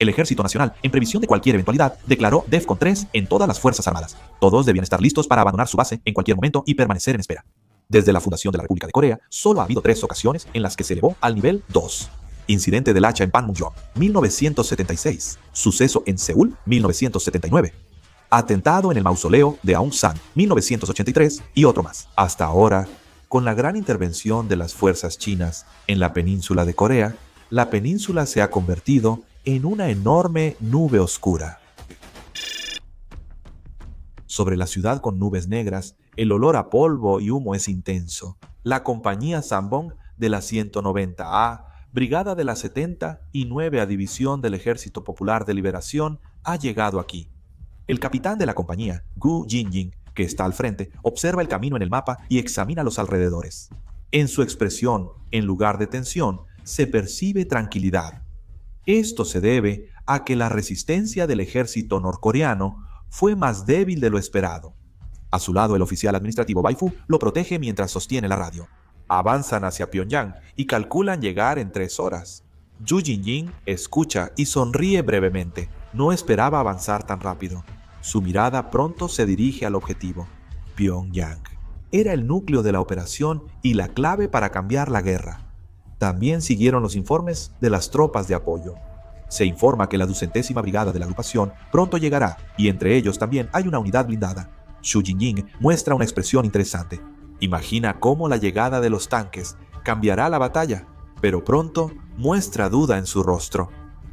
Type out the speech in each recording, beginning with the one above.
El Ejército Nacional, en previsión de cualquier eventualidad, declaró DEFCON 3 en todas las Fuerzas Armadas. Todos debían estar listos para abandonar su base en cualquier momento y permanecer en espera. Desde la fundación de la República de Corea, solo ha habido 3 ocasiones en las que se elevó al nivel 2. Incidente del hacha en Panmunjom, 1976. Suceso en Seúl, 1979. Atentado en el mausoleo de Aung San, 1983, y otro más. Hasta ahora, con la gran intervención de las fuerzas chinas en la península de Corea, la península se ha convertido en una enorme nube oscura. Sobre la ciudad con nubes negras, el olor a polvo y humo es intenso. La compañía Sambong de la 190A, Brigada de la 79 División del Ejército Popular de Liberación, ha llegado aquí. El capitán de la compañía, Gu Jinjing, que está al frente, observa el camino en el mapa y examina los alrededores. En su expresión, en lugar de tensión, se percibe tranquilidad. Esto se debe a que la resistencia del ejército norcoreano fue más débil de lo esperado. A su lado, el oficial administrativo Bai Fu lo protege mientras sostiene la radio. Avanzan hacia Pyongyang y calculan llegar en 3 horas. Yu Jinjing escucha y sonríe brevemente. No esperaba avanzar tan rápido. Su mirada pronto se dirige al objetivo. Pyongyang era el núcleo de la operación y la clave para cambiar la guerra. También siguieron los informes de las tropas de apoyo. Se informa que la 200ª Brigada de la agrupación pronto llegará, y entre ellos también hay una unidad blindada. Xu Jinjing muestra una expresión interesante. Imagina cómo la llegada de los tanques cambiará la batalla, pero pronto muestra duda en su rostro.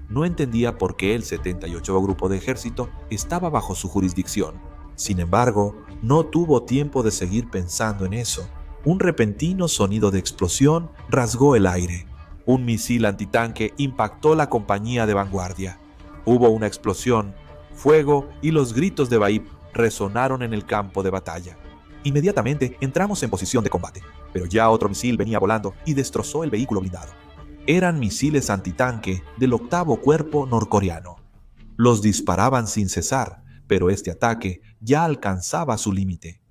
No entendía por qué el 78º Grupo de Ejército estaba bajo su jurisdicción. Sin embargo, no tuvo tiempo de seguir pensando en eso. Un repentino sonido de explosión rasgó el aire. Un misil antitanque impactó la compañía de vanguardia. Hubo una explosión, fuego y los gritos de Bai resonaron en el campo de batalla. Inmediatamente entramos en posición de combate, pero ya otro misil venía volando y destrozó el vehículo blindado. Eran misiles antitanque del 8º Cuerpo norcoreano. Los disparaban sin cesar, pero este ataque ya alcanzaba su límite.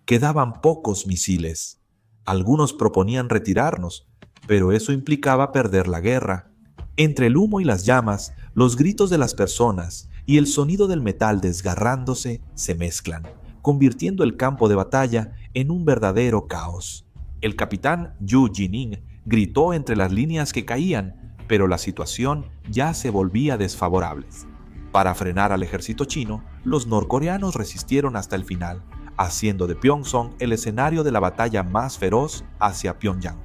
Quedaban pocos misiles. Algunos proponían retirarnos, pero eso implicaba perder la guerra. Entre el humo y las llamas, los gritos de las personas y el sonido del metal desgarrándose se mezclan, convirtiendo el campo de batalla en un verdadero caos. El capitán Yu Jining gritó entre las líneas que caían, pero la situación ya se volvía desfavorable. Para frenar al ejército chino, los norcoreanos resistieron hasta el final, haciendo de Pyongsong el escenario de la batalla más feroz hacia Pyongyang.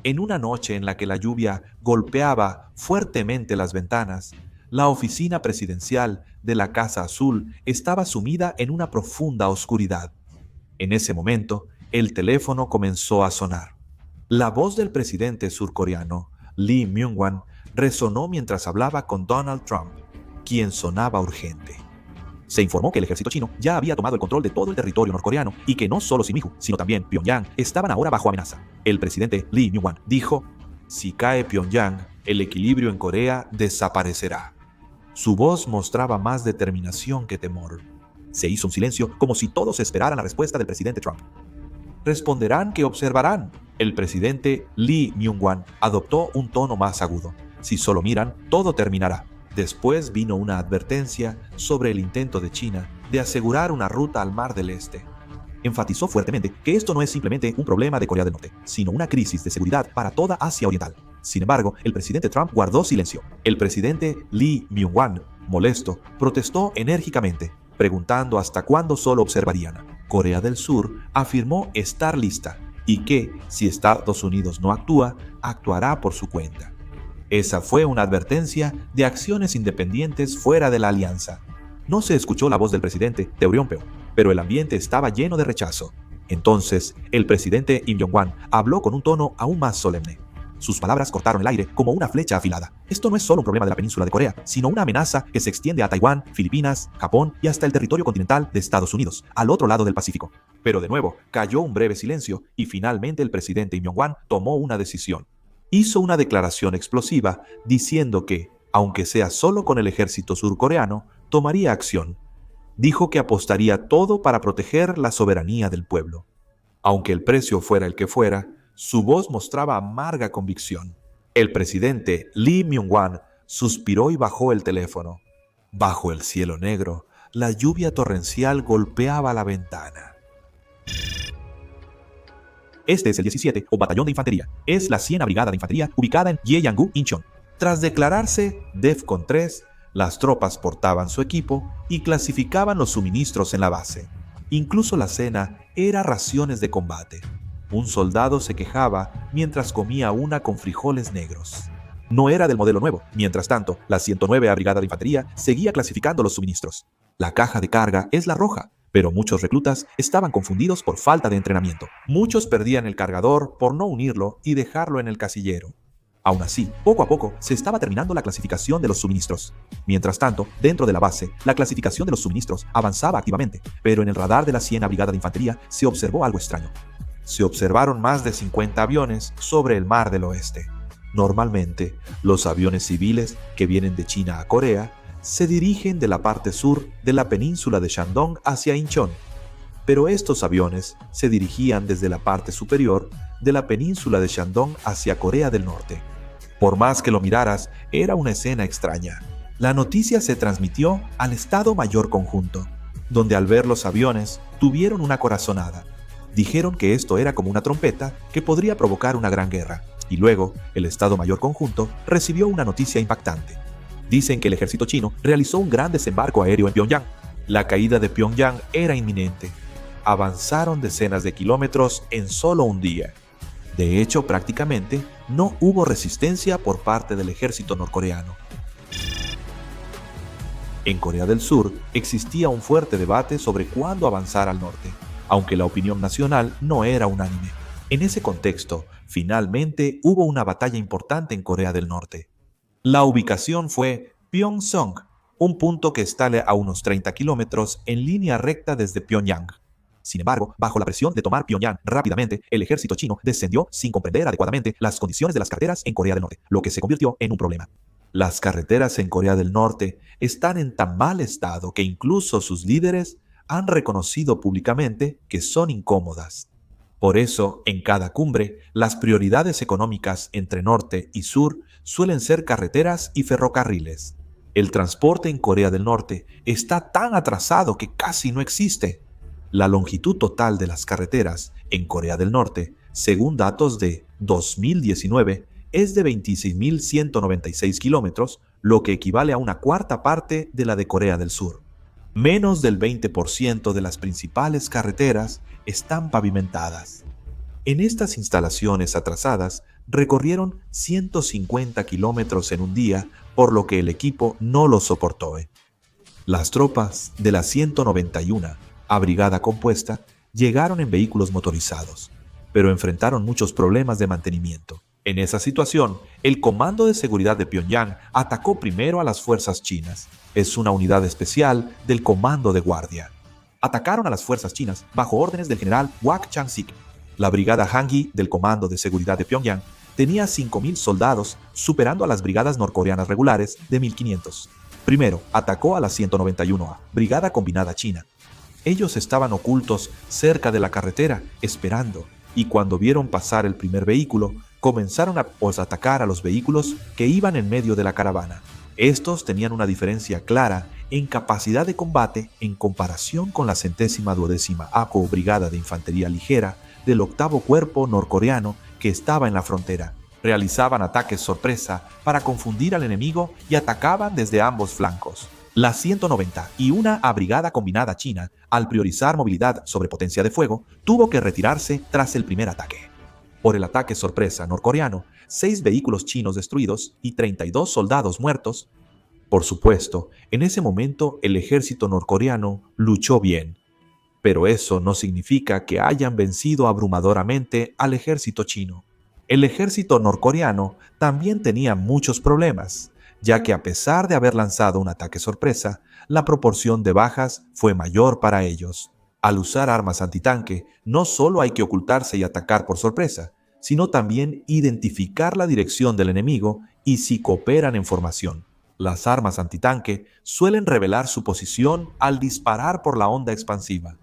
En una noche en la que la lluvia golpeaba fuertemente las ventanas, la oficina presidencial de la Casa Azul estaba sumida en una profunda oscuridad. En ese momento, el teléfono comenzó a sonar. La voz del presidente surcoreano, Lee Myung-wan, resonó mientras hablaba con Donald Trump, quien sonaba urgente. Se informó que el ejército chino ya había tomado el control de todo el territorio norcoreano y que no solo Sinmiju, sino también Pyongyang estaban ahora bajo amenaza. El presidente Lee Myung-wan dijo: "Si cae Pyongyang, el equilibrio en Corea desaparecerá". Su voz mostraba más determinación que temor. Se hizo un silencio como si todos esperaran la respuesta del presidente Trump. ¿Responderán que observarán? El presidente Lee Myung-wan adoptó un tono más agudo. Si solo miran, todo terminará. Después vino una advertencia sobre el intento de China de asegurar una ruta al Mar del Este. Enfatizó fuertemente que esto no es simplemente un problema de Corea del Norte, sino una crisis de seguridad para toda Asia Oriental. Sin embargo, el presidente Trump guardó silencio. El presidente Lee Myung-wan, molesto, protestó enérgicamente, preguntando hasta cuándo solo observarían. Corea del Sur afirmó estar lista y que, si Estados Unidos no actúa, actuará por su cuenta. Esa fue una advertencia de acciones independientes fuera de la alianza. No se escuchó la voz del presidente Teoryonpeo, pero el ambiente estaba lleno de rechazo. Entonces, el presidente Im Jong-un habló con un tono aún más solemne. Sus palabras cortaron el aire como una flecha afilada. Esto no es solo un problema de la península de Corea, sino una amenaza que se extiende a Taiwán, Filipinas, Japón y hasta el territorio continental de Estados Unidos, al otro lado del Pacífico. Pero de nuevo, cayó un breve silencio y finalmente el presidente Im Jong-un tomó una decisión. Hizo una declaración explosiva diciendo que, aunque sea solo con el ejército surcoreano, tomaría acción. Dijo que apostaría todo para proteger la soberanía del pueblo. Aunque el precio fuera el que fuera, su voz mostraba amarga convicción. El presidente Lee Myung-wan suspiró y bajó el teléfono. Bajo el cielo negro, la lluvia torrencial golpeaba la ventana. Este es el 17 o Batallón de Infantería. Es la 100ª Brigada de Infantería ubicada en Yeongangu, Incheon. Tras declararse DEFCON 3, las tropas portaban su equipo y clasificaban los suministros en la base. Incluso la cena era raciones de combate. Un soldado se quejaba mientras comía una con frijoles negros. No era del modelo nuevo. Mientras tanto, la 109ª Brigada de Infantería seguía clasificando los suministros. La caja de carga es la roja, pero muchos reclutas estaban confundidos por falta de entrenamiento. Muchos perdían el cargador por no unirlo y dejarlo en el casillero. Aún así, poco a poco se estaba terminando la clasificación de los suministros. Mientras tanto, dentro de la base, la clasificación de los suministros avanzaba activamente, pero en el radar de la 100ª Brigada de Infantería se observó algo extraño. Se observaron más de 50 aviones sobre el Mar del Oeste. Normalmente, los aviones civiles que vienen de China a Corea se dirigen de la parte sur de la península de Shandong hacia Incheon, pero estos aviones se dirigían desde la parte superior de la península de Shandong hacia Corea del Norte. Por más que lo miraras, era una escena extraña. La noticia se transmitió al Estado Mayor Conjunto, donde al ver los aviones tuvieron una corazonada. Dijeron que esto era como una trompeta que podría provocar una gran guerra. Y luego, el Estado Mayor Conjunto recibió una noticia impactante. Dicen que el ejército chino realizó un gran desembarco aéreo en Pyongyang. La caída de Pyongyang era inminente. Avanzaron decenas de kilómetros en solo un día. De hecho, prácticamente no hubo resistencia por parte del ejército norcoreano. En Corea del Sur existía un fuerte debate sobre cuándo avanzar al norte, aunque la opinión nacional no era unánime. En ese contexto, finalmente hubo una batalla importante en Corea del Norte. La ubicación fue Pyeongseong, un punto que está a unos 30 kilómetros en línea recta desde Pyongyang. Sin embargo, bajo la presión de tomar Pyongyang rápidamente, el ejército chino descendió sin comprender adecuadamente las condiciones de las carreteras en Corea del Norte, lo que se convirtió en un problema. Las carreteras en Corea del Norte están en tan mal estado que incluso sus líderes han reconocido públicamente que son incómodas. Por eso, en cada cumbre, las prioridades económicas entre norte y sur suelen ser carreteras y ferrocarriles. El transporte en Corea del Norte está tan atrasado que casi no existe. La longitud total de las carreteras en Corea del Norte, según datos de 2019, es de 26.196 kilómetros, lo que equivale a una cuarta parte de la de Corea del Sur. Menos del 20% de las principales carreteras están pavimentadas. En estas instalaciones atrasadas recorrieron 150 kilómetros en un día, por lo que el equipo no lo soportó. Las tropas de la 191 Brigada Compuesta llegaron en vehículos motorizados, pero enfrentaron muchos problemas de mantenimiento. En esa situación, el Comando de Seguridad de Pyongyang atacó primero a las fuerzas chinas. Es una unidad especial del Comando de Guardia. Atacaron a las fuerzas chinas bajo órdenes del general Wak Chang-sik. La brigada Hanggi del Comando de Seguridad de Pyongyang tenía 5.000 soldados, superando a las brigadas norcoreanas regulares de 1.500. Primero, atacó a la 191 Brigada Combinada China. Ellos estaban ocultos cerca de la carretera, esperando, y cuando vieron pasar el primer vehículo, comenzaron a atacar a los vehículos que iban en medio de la caravana. Estos tenían una diferencia clara en capacidad de combate en comparación con la 112ª APO Brigada de Infantería Ligera del 8º Cuerpo norcoreano que estaba en la frontera. Realizaban ataques sorpresa para confundir al enemigo y atacaban desde ambos flancos. La 191 Brigada Combinada China, al priorizar movilidad sobre potencia de fuego, tuvo que retirarse tras el primer ataque. Por el ataque sorpresa norcoreano, 6 vehículos chinos destruidos y 32 soldados muertos. Por supuesto, en ese momento el ejército norcoreano luchó bien, pero eso no significa que hayan vencido abrumadoramente al ejército chino. El ejército norcoreano también tenía muchos problemas, ya que a pesar de haber lanzado un ataque sorpresa, la proporción de bajas fue mayor para ellos. Al usar armas antitanque, no solo hay que ocultarse y atacar por sorpresa, sino también identificar la dirección del enemigo y si cooperan en formación. Las armas antitanque suelen revelar su posición al disparar por la onda expansiva.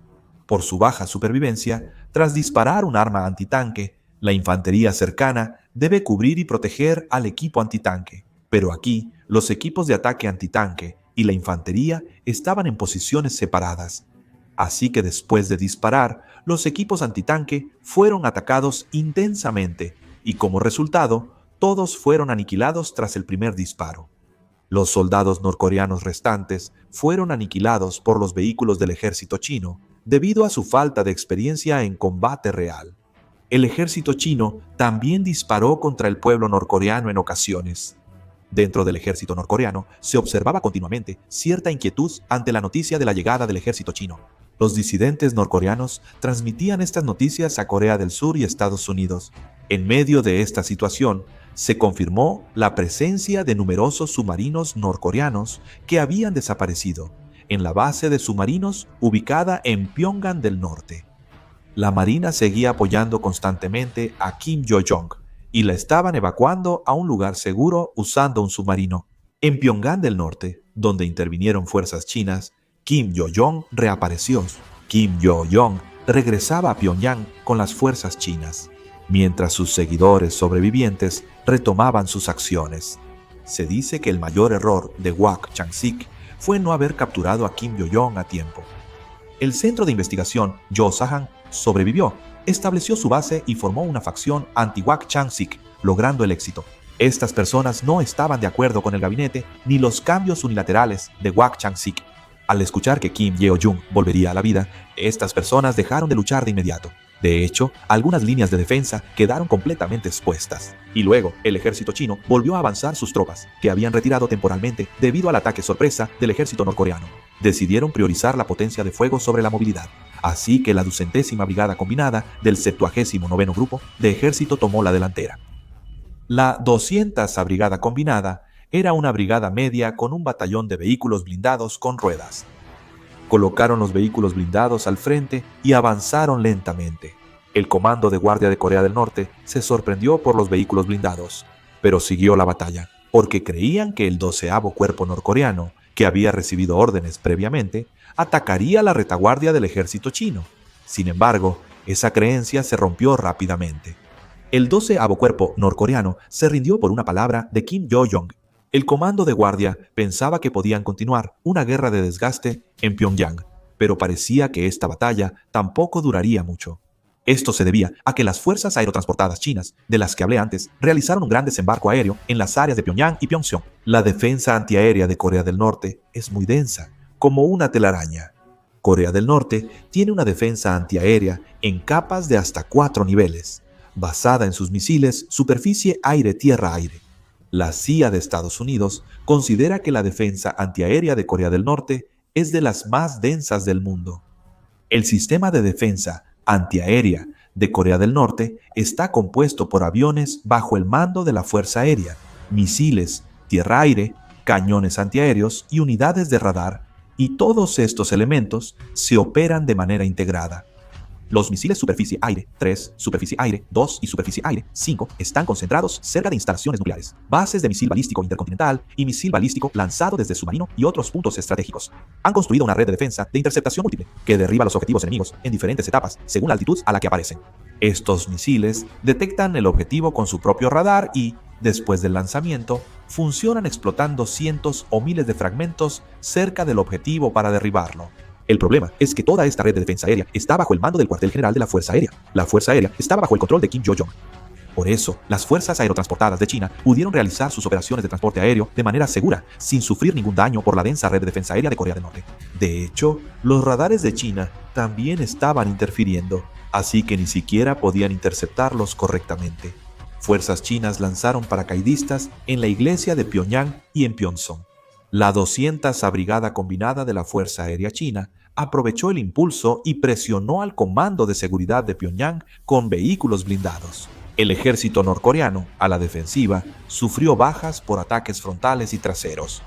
Por su baja supervivencia, tras disparar un arma antitanque, La infantería cercana debe cubrir y proteger al equipo antitanque, pero aquí los equipos de ataque antitanque y la infantería estaban en posiciones separadas. Así que después de disparar, los equipos antitanque fueron atacados intensamente y como resultado, todos fueron aniquilados tras el primer disparo. Los soldados norcoreanos restantes fueron aniquilados por los vehículos del ejército chino debido a su falta de experiencia en combate real. El ejército chino también disparó contra el pueblo norcoreano en ocasiones. Dentro del ejército norcoreano se observaba continuamente cierta inquietud ante la noticia de la llegada del ejército chino. Los disidentes norcoreanos transmitían estas noticias a Corea del Sur y Estados Unidos. En medio de esta situación, se confirmó la presencia de numerosos submarinos norcoreanos que habían desaparecido en la base de submarinos ubicada en Pyongan del Norte. La Marina seguía apoyando constantemente a Kim Yo-jong y la estaban evacuando a un lugar seguro usando un submarino. En Pyongan del Norte, donde intervinieron fuerzas chinas, Kim Yo-jong reapareció. Kim Yo-jong regresaba a Pyongyang con las fuerzas chinas, mientras sus seguidores sobrevivientes retomaban sus acciones. Se dice que el mayor error de Wak Chang-sik fue no haber capturado a Kim Yo-jong a tiempo. El centro de investigación Josahan sobrevivió, estableció su base y formó una facción anti-Wak Chang-sik, logrando el éxito. Estas personas no estaban de acuerdo con el gabinete ni los cambios unilaterales de Wak Chang-sik. Al escuchar que Kim Yo-jong volvería a la vida, estas personas dejaron de luchar de inmediato. De hecho, algunas líneas de defensa quedaron completamente expuestas. Y luego, el ejército chino volvió a avanzar sus tropas, que habían retirado temporalmente debido al ataque sorpresa del ejército norcoreano. Decidieron priorizar la potencia de fuego sobre la movilidad. Así que la 200ª Brigada Combinada del 79º Grupo de Ejército tomó la delantera. La 200ª Brigada Combinada era una brigada media con un batallón de vehículos blindados con ruedas. Colocaron los vehículos blindados al frente y avanzaron lentamente. El comando de guardia de Corea del Norte se sorprendió por los vehículos blindados, pero siguió la batalla, porque creían que el 12º Cuerpo norcoreano, que había recibido órdenes previamente, atacaría la retaguardia del ejército chino. Sin embargo, esa creencia se rompió rápidamente. El 12º Cuerpo norcoreano se rindió por una palabra de Kim Yo-jong. El comando de guardia pensaba que podían continuar una guerra de desgaste en Pyongyang, pero parecía que esta batalla tampoco duraría mucho. Esto se debía a que las fuerzas aerotransportadas chinas, de las que hablé antes, realizaron un gran desembarco aéreo en las áreas de Pyongyang y Pyeongseong. La defensa antiaérea de Corea del Norte es muy densa, como una telaraña. Corea del Norte tiene una defensa antiaérea en capas de hasta 4 niveles, basada en sus misiles superficie-aire-tierra-aire. La CIA de Estados Unidos considera que la defensa antiaérea de Corea del Norte es de las más densas del mundo. El sistema de defensa antiaérea de Corea del Norte está compuesto por aviones bajo el mando de la Fuerza Aérea, misiles, tierra-aire, cañones antiaéreos y unidades de radar, y todos estos elementos se operan de manera integrada. Los misiles superficie-aire 3, superficie-aire 2 y superficie-aire 5 están concentrados cerca de instalaciones nucleares, bases de misil balístico intercontinental y misil balístico lanzado desde submarino y otros puntos estratégicos. Han construido una red de defensa de interceptación múltiple que derriba los objetivos enemigos en diferentes etapas según la altitud a la que aparecen. Estos misiles detectan el objetivo con su propio radar y, después del lanzamiento, funcionan explotando cientos o miles de fragmentos cerca del objetivo para derribarlo. El problema es que toda esta red de defensa aérea está bajo el mando del cuartel general de la Fuerza Aérea. La Fuerza Aérea estaba bajo el control de Kim Yo-jong. Por eso, las fuerzas aerotransportadas de China pudieron realizar sus operaciones de transporte aéreo de manera segura, sin sufrir ningún daño por la densa red de defensa aérea de Corea del Norte. De hecho, los radares de China también estaban interfiriendo, así que ni siquiera podían interceptarlos correctamente. Fuerzas chinas lanzaron paracaidistas en la iglesia de Pyongyang y en Pyeongseong. La 200ª Brigada Combinada de la Fuerza Aérea China aprovechó el impulso y presionó al Comando de Seguridad de Pyongyang con vehículos blindados. El ejército norcoreano, a la defensiva, sufrió bajas por ataques frontales y traseros.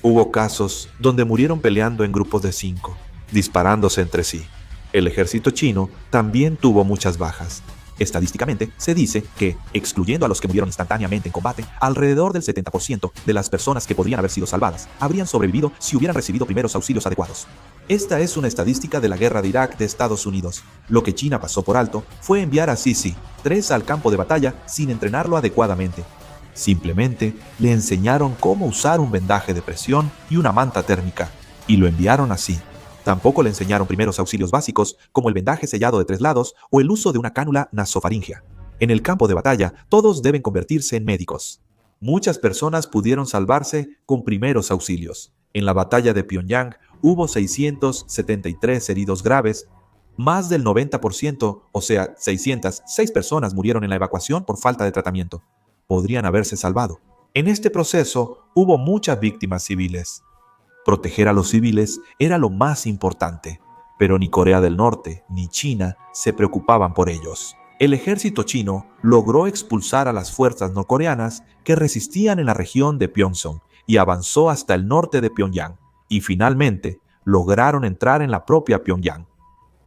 Hubo casos donde murieron peleando en grupos de 5, disparándose entre sí. El ejército chino también tuvo muchas bajas. Estadísticamente, se dice que, excluyendo a los que murieron instantáneamente en combate, alrededor del 70% de las personas que podrían haber sido salvadas habrían sobrevivido si hubieran recibido primeros auxilios adecuados. Esta es una estadística de la guerra de Irak de Estados Unidos. Lo que China pasó por alto fue enviar a Sisi-3 al campo de batalla sin entrenarlo adecuadamente. Simplemente le enseñaron cómo usar un vendaje de presión y una manta térmica, y lo enviaron así. Tampoco le enseñaron primeros auxilios básicos como el vendaje sellado de 3 lados o el uso de una cánula nasofaríngea. En el campo de batalla, todos deben convertirse en médicos. Muchas personas pudieron salvarse con primeros auxilios. En la batalla de Pyongyang hubo 673 heridos graves. Más del 90%, o sea, 606 personas murieron en la evacuación por falta de tratamiento. Podrían haberse salvado. En este proceso hubo muchas víctimas civiles. Proteger a los civiles era lo más importante, pero ni Corea del Norte ni China se preocupaban por ellos. El ejército chino logró expulsar a las fuerzas norcoreanas que resistían en la región de Pyeongseong y avanzó hasta el norte de Pyongyang, y finalmente lograron entrar en la propia Pyongyang.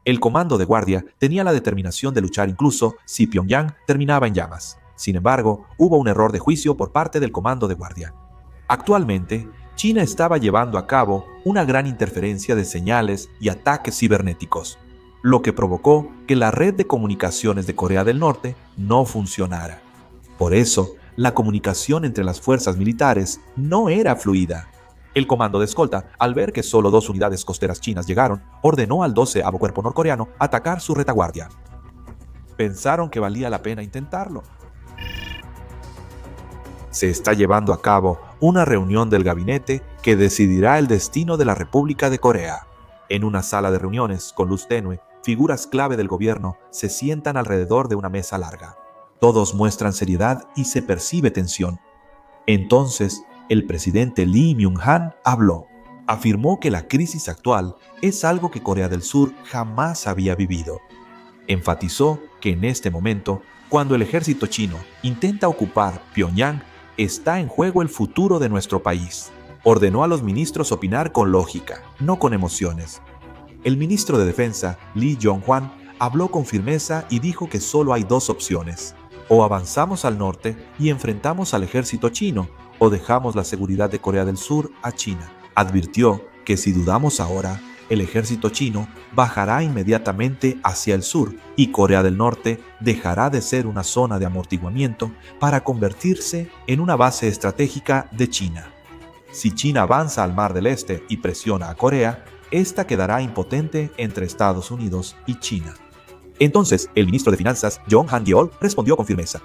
El comando de guardia tenía la determinación de luchar incluso si Pyongyang terminaba en llamas. Sin embargo, hubo un error de juicio por parte del comando de guardia. Actualmente, China estaba llevando a cabo una gran interferencia de señales y ataques cibernéticos, lo que provocó que la red de comunicaciones de Corea del Norte no funcionara. Por eso, la comunicación entre las fuerzas militares no era fluida. El comando de escolta, al ver que solo 2 unidades costeras chinas llegaron, ordenó al 12º Cuerpo norcoreano atacar su retaguardia. Pensaron que valía la pena intentarlo. Se está llevando a cabo una reunión del gabinete que decidirá el destino de la República de Corea. En una sala de reuniones con luz tenue, figuras clave del gobierno se sientan alrededor de una mesa larga. Todos muestran seriedad y se percibe tensión. Entonces, el presidente Lee Myung-han habló. Afirmó que la crisis actual es algo que Corea del Sur jamás había vivido. Enfatizó que en este momento, cuando el ejército chino intenta ocupar Pyongyang, está en juego el futuro de nuestro país. Ordenó a los ministros opinar con lógica, no con emociones. El ministro de Defensa, Lee Jong-hwan, habló con firmeza y dijo que solo hay 2 opciones. O avanzamos al norte y enfrentamos al ejército chino, o dejamos la seguridad de Corea del Sur a China. Advirtió que si dudamos ahora, el ejército chino bajará inmediatamente hacia el sur y Corea del Norte dejará de ser una zona de amortiguamiento para convertirse en una base estratégica de China. Si China avanza al Mar del Este y presiona a Corea, esta quedará impotente entre Estados Unidos y China. Entonces, el ministro de Finanzas, Jong Han-yeol, respondió con firmeza.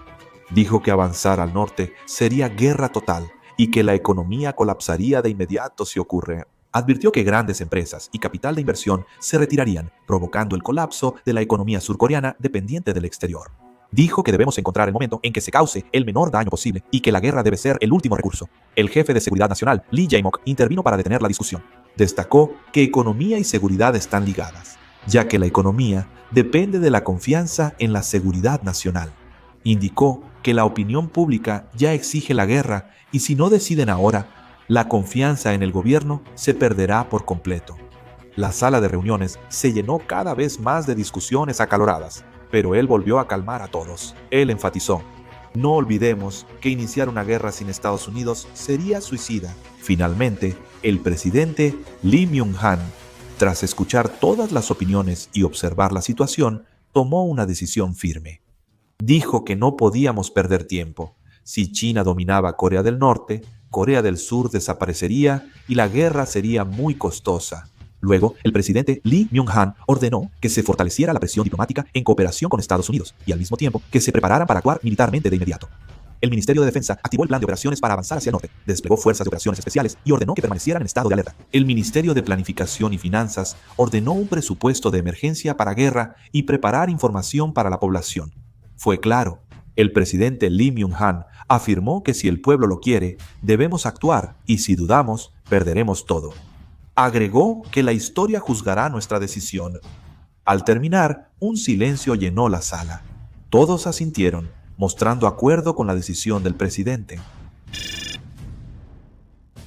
Dijo que avanzar al norte sería guerra total y que la economía colapsaría de inmediato si ocurre. Advirtió que grandes empresas y capital de inversión se retirarían, provocando el colapso de la economía surcoreana dependiente del exterior. Dijo que debemos encontrar el momento en que se cause el menor daño posible y que la guerra debe ser el último recurso. El jefe de Seguridad Nacional, Lee Jae-mok, intervino para detener la discusión. Destacó que economía y seguridad están ligadas, ya que la economía depende de la confianza en la seguridad nacional. Indicó que la opinión pública ya exige la guerra y si no deciden ahora, la confianza en el gobierno se perderá por completo. La sala de reuniones se llenó cada vez más de discusiones acaloradas, pero él volvió a calmar a todos. Él enfatizó: no olvidemos que iniciar una guerra sin Estados Unidos sería suicida. Finalmente, el presidente Lee Myung-han, tras escuchar todas las opiniones y observar la situación, tomó una decisión firme. Dijo que no podíamos perder tiempo. Si China dominaba Corea del Norte, Corea del Sur desaparecería y la guerra sería muy costosa. Luego, el presidente Lee Myung-han ordenó que se fortaleciera la presión diplomática en cooperación con Estados Unidos y al mismo tiempo que se prepararan para actuar militarmente de inmediato. El Ministerio de Defensa activó el plan de operaciones para avanzar hacia el norte, desplegó fuerzas de operaciones especiales y ordenó que permanecieran en estado de alerta. El Ministerio de Planificación y Finanzas ordenó un presupuesto de emergencia para guerra y preparar información para la población. Fue claro. El presidente Lee Myung-han afirmó que si el pueblo lo quiere, debemos actuar y si dudamos, perderemos todo. Agregó que la historia juzgará nuestra decisión. Al terminar, un silencio llenó la sala. Todos asintieron, mostrando acuerdo con la decisión del presidente.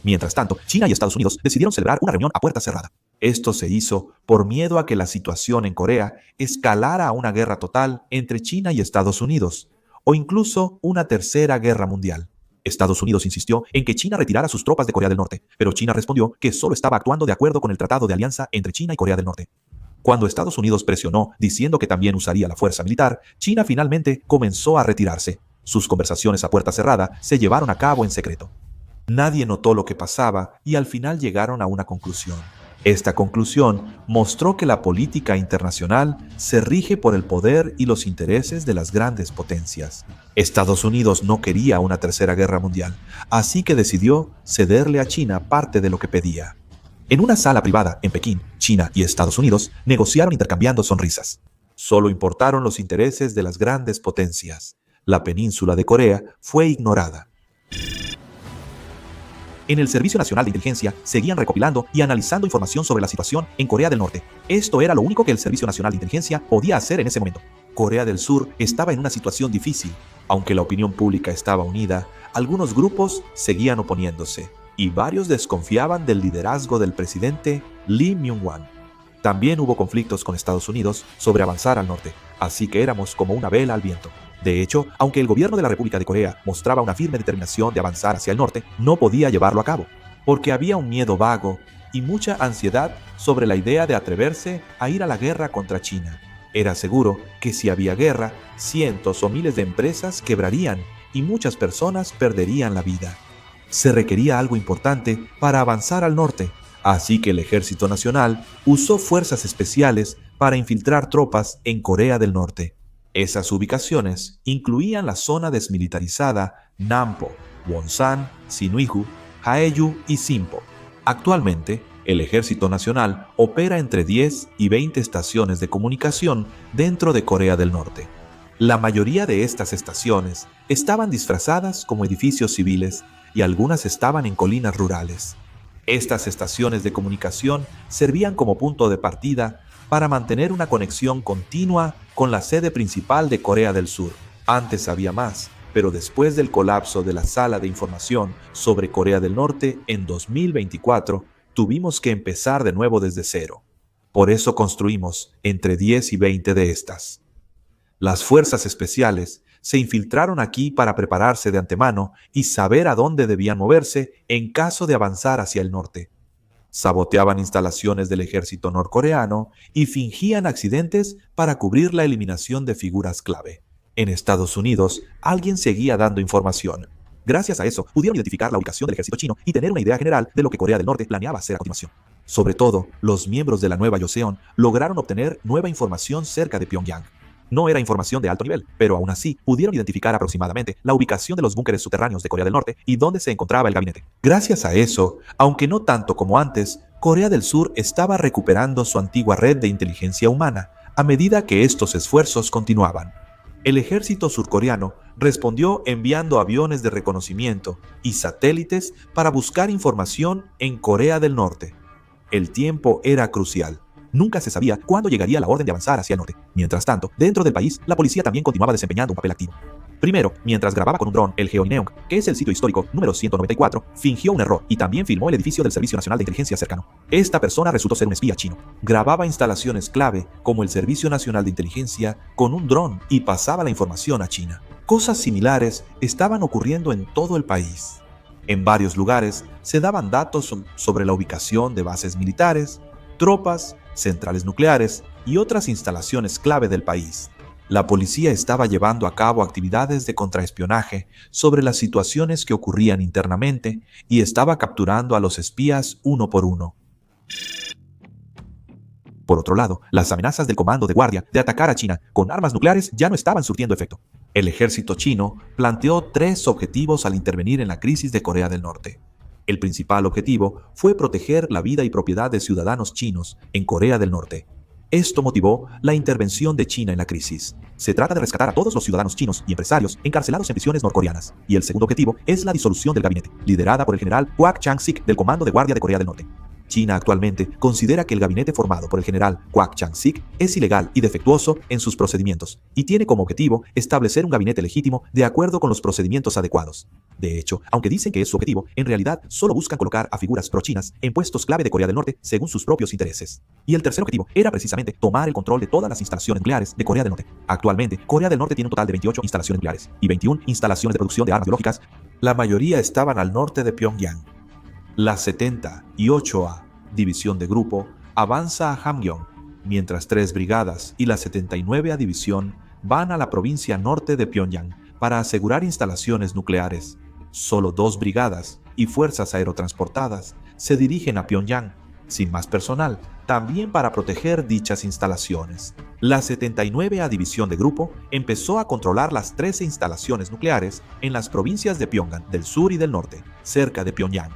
Mientras tanto, China y Estados Unidos decidieron celebrar una reunión a puerta cerrada. Esto se hizo por miedo a que la situación en Corea escalara a una guerra total entre China y Estados Unidos, o incluso una tercera guerra mundial. Estados Unidos insistió en que China retirara sus tropas de Corea del Norte, pero China respondió que solo estaba actuando de acuerdo con el Tratado de Alianza entre China y Corea del Norte. Cuando Estados Unidos presionó diciendo que también usaría la fuerza militar, China finalmente comenzó a retirarse. Sus conversaciones a puerta cerrada se llevaron a cabo en secreto. Nadie notó lo que pasaba y al final llegaron a una conclusión. Esta conclusión mostró que la política internacional se rige por el poder y los intereses de las grandes potencias. Estados Unidos no quería una tercera guerra mundial, así que decidió cederle a China parte de lo que pedía. En una sala privada en Pekín, China y Estados Unidos negociaron intercambiando sonrisas. Solo importaron los intereses de las grandes potencias. La península de Corea fue ignorada. En el Servicio Nacional de Inteligencia seguían recopilando y analizando información sobre la situación en Corea del Norte. Esto era lo único que el Servicio Nacional de Inteligencia podía hacer en ese momento. Corea del Sur estaba en una situación difícil. Aunque la opinión pública estaba unida, algunos grupos seguían oponiéndose y varios desconfiaban del liderazgo del presidente Lee Myung-wan. También hubo conflictos con Estados Unidos sobre avanzar al norte, así que éramos como una vela al viento. De hecho, aunque el gobierno de la República de Corea mostraba una firme determinación de avanzar hacia el norte, no podía llevarlo a cabo, porque había un miedo vago y mucha ansiedad sobre la idea de atreverse a ir a la guerra contra China. Era seguro que si había guerra, cientos o miles de empresas quebrarían y muchas personas perderían la vida. Se requería algo importante para avanzar al norte, así que el Ejército Nacional usó fuerzas especiales para infiltrar tropas en Corea del Norte. Esas ubicaciones incluían la zona desmilitarizada Nampo, Wonsan, Sinuiju, Haeju y Sinpo. Actualmente, el Ejército Nacional opera entre 10 y 20 estaciones de comunicación dentro de Corea del Norte. La mayoría de estas estaciones estaban disfrazadas como edificios civiles y algunas estaban en colinas rurales. Estas estaciones de comunicación servían como punto de partida para mantener una conexión continua con la sede principal de Corea del Sur. Antes había más, pero después del colapso de la sala de información sobre Corea del Norte en 2024, tuvimos que empezar de nuevo desde cero. Por eso construimos entre 10 y 20 de estas. Las fuerzas especiales se infiltraron aquí para prepararse de antemano y saber a dónde debían moverse en caso de avanzar hacia el norte. Saboteaban instalaciones del ejército norcoreano y fingían accidentes para cubrir la eliminación de figuras clave. En Estados Unidos, alguien seguía dando información. Gracias a eso, pudieron identificar la ubicación del ejército chino y tener una idea general de lo que Corea del Norte planeaba hacer a continuación. Sobre todo, los miembros de la nueva Joseon lograron obtener nueva información cerca de Pyongyang. No era información de alto nivel, pero aún así pudieron identificar aproximadamente la ubicación de los búnkeres subterráneos de Corea del Norte y dónde se encontraba el gabinete. Gracias a eso, aunque no tanto como antes, Corea del Sur estaba recuperando su antigua red de inteligencia humana a medida que estos esfuerzos continuaban. El ejército surcoreano respondió enviando aviones de reconocimiento y satélites para buscar información en Corea del Norte. El tiempo era crucial. Nunca se sabía cuándo llegaría la orden de avanzar hacia el norte. Mientras tanto, dentro del país, la policía también continuaba desempeñando un papel activo. Primero, mientras grababa con un dron el Geoineung, que es el sitio histórico número 194, fingió un error y también filmó el edificio del Servicio Nacional de Inteligencia cercano. Esta persona resultó ser un espía chino. Grababa instalaciones clave como el Servicio Nacional de Inteligencia con un dron y pasaba la información a China. Cosas similares estaban ocurriendo en todo el país. En varios lugares se daban datos sobre la ubicación de bases militares, tropas, centrales nucleares y otras instalaciones clave del país. La policía estaba llevando a cabo actividades de contraespionaje sobre las situaciones que ocurrían internamente y estaba capturando a los espías uno por uno. Por otro lado, las amenazas del Comando de Guardia de atacar a China con armas nucleares ya no estaban surtiendo efecto. El ejército chino planteó 3 objetivos al intervenir en la crisis de Corea del Norte. El principal objetivo fue proteger la vida y propiedad de ciudadanos chinos en Corea del Norte. Esto motivó la intervención de China en la crisis. Se trata de rescatar a todos los ciudadanos chinos y empresarios encarcelados en prisiones norcoreanas. Y el segundo objetivo es la disolución del gabinete, liderada por el general Kwak Chang-sik del Comando de Guardia de Corea del Norte. China actualmente considera que el gabinete formado por el general Kwok Chang-sik es ilegal y defectuoso en sus procedimientos y tiene como objetivo establecer un gabinete legítimo de acuerdo con los procedimientos adecuados. De hecho, aunque dicen que es su objetivo, en realidad solo buscan colocar a figuras pro-chinas en puestos clave de Corea del Norte según sus propios intereses. Y el tercer objetivo era precisamente tomar el control de todas las instalaciones nucleares de Corea del Norte. Actualmente, Corea del Norte tiene un total de 28 instalaciones nucleares y 21 instalaciones de producción de armas biológicas. La mayoría estaban al norte de Pyongyang. La 78A División de Grupo avanza a Hamgyong, mientras 3 brigadas y la 79A División van a la provincia norte de Pyongyang para asegurar instalaciones nucleares. Solo 2 brigadas y fuerzas aerotransportadas se dirigen a Pyongyang, sin más personal, también para proteger dichas instalaciones. La 79A División de Grupo empezó a controlar las 13 instalaciones nucleares en las provincias de Pyongan del sur y del norte, cerca de Pyongyang.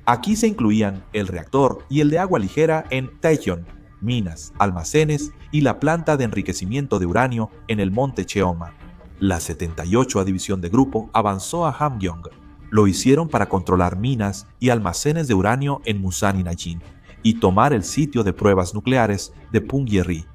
Aquí se incluían el reactor y el de agua ligera en Taejeon, minas, almacenes y la planta de enriquecimiento de uranio en el monte Cheoma. La 78A División de Grupo avanzó a Hamgyong. Lo hicieron para controlar minas y almacenes de uranio en Musan y Najin y tomar el sitio de pruebas nucleares de Punggye-ri,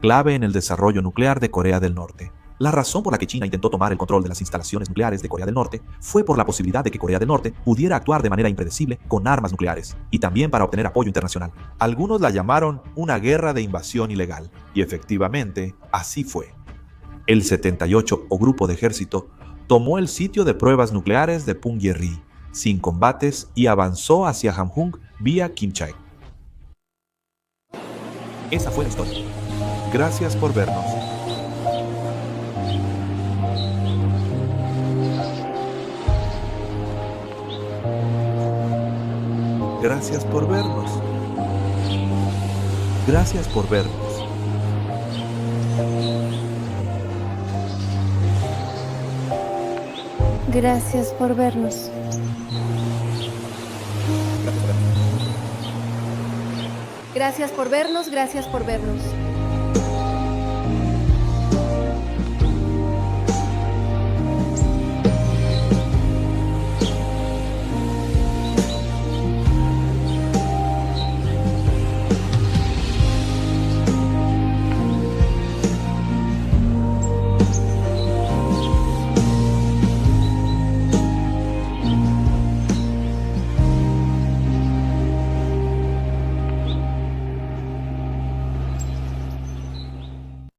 clave en el desarrollo nuclear de Corea del Norte. La razón por la que China intentó tomar el control de las instalaciones nucleares de Corea del Norte fue por la posibilidad de que Corea del Norte pudiera actuar de manera impredecible con armas nucleares, y también para obtener apoyo internacional. Algunos la llamaron una guerra de invasión ilegal, y efectivamente, así fue. El 78 o Grupo de Ejército tomó el sitio de pruebas nucleares de Punggye-ri, sin combates, y avanzó hacia Hamhung vía Kimchae. Esa fue la historia. Gracias por vernos. Gracias por vernos. Gracias por vernos. Gracias por vernos. Gracias por vernos, gracias por vernos.